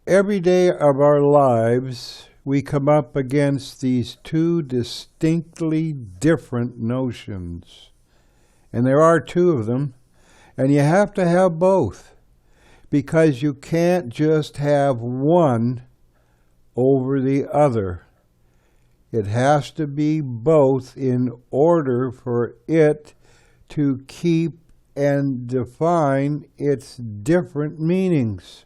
Every day of our lives, we come up against these two distinctly different notions. And there are two of them, and you have to have both, because you can't just have one over the other. It has to be both in order for it to keep and define its different meanings.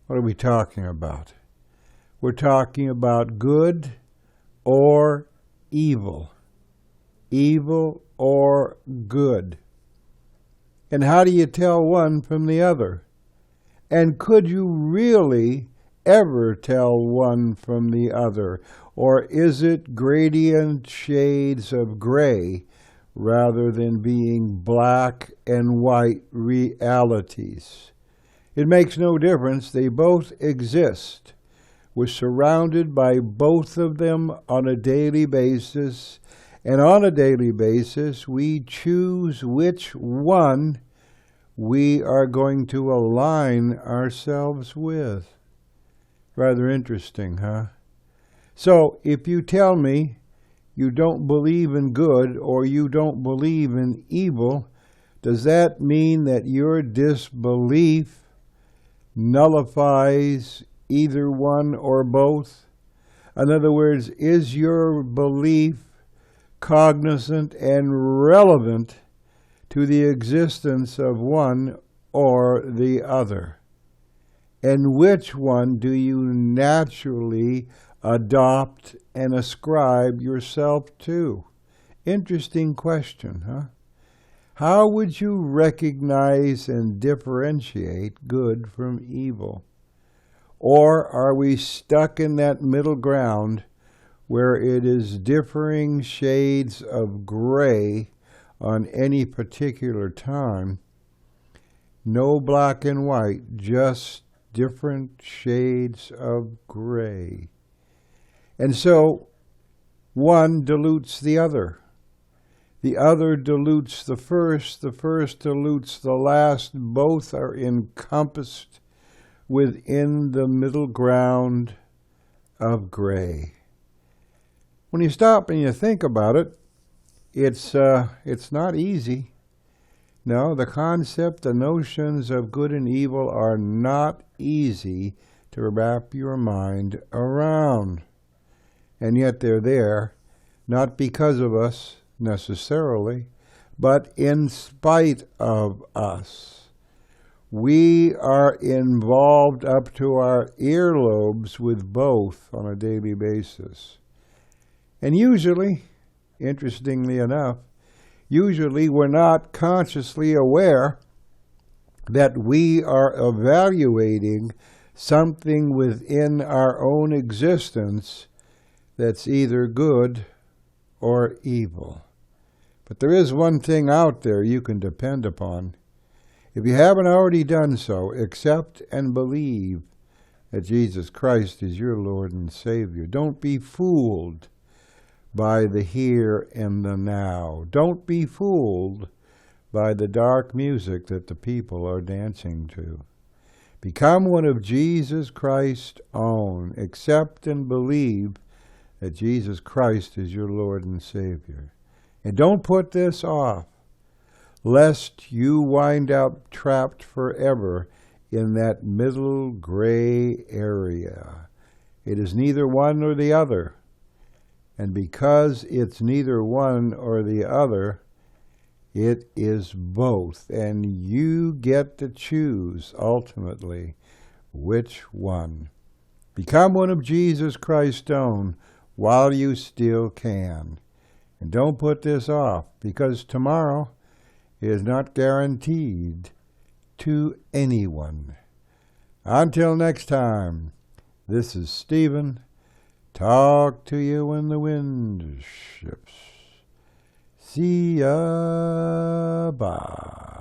What are we talking about? We're talking about good or evil. Evil or good. And how do you tell one from the other? And could you really ever tell one from the other? Or is it gradient shades of gray rather than being black and white realities? It makes no difference. They both exist. We're surrounded by both of them on a daily basis. And on a daily basis, we choose which one we are going to align ourselves with. Rather interesting, huh? So, if you tell me you don't believe in good or you don't believe in evil, does that mean that your disbelief nullifies either one or both? In other words, is your belief cognizant and relevant to the existence of one or the other? And which one do you naturally adopt and ascribe yourself to? Interesting question, huh? How would you recognize and differentiate good from evil? Or are we stuck in that middle ground where it is differing shades of gray on any particular time? No black and white, just different shades of gray. And so one dilutes the other. The other dilutes the first dilutes the last. Both are encompassed within the middle ground of gray. When you stop and you think about it, it's not easy. No, the concept, the notions of good and evil are not easy to wrap your mind around. And yet they're there, not because of us necessarily, but in spite of us. We are involved up to our earlobes with both on a daily basis. And usually, interestingly enough, we're not consciously aware that we are evaluating something within our own existence that's either good or evil. But there is one thing out there you can depend upon. If you haven't already done so, accept and believe that Jesus Christ is your Lord and Savior. Don't be fooled by the here and the now. Don't be fooled by the dark music that the people are dancing to. Become one of Jesus Christ's own. Accept and believe that Jesus Christ is your Lord and Savior. And don't put this off, lest you wind up trapped forever in that middle gray area. It is neither one nor the other. And because it's neither one or the other, it is both. And you get to choose, ultimately, which one. Become one of Jesus Christ's own while you still can. And don't put this off, because tomorrow is not guaranteed to anyone. Until next time, this is Stephen. Talk to you when the wind shifts. See ya. Bye.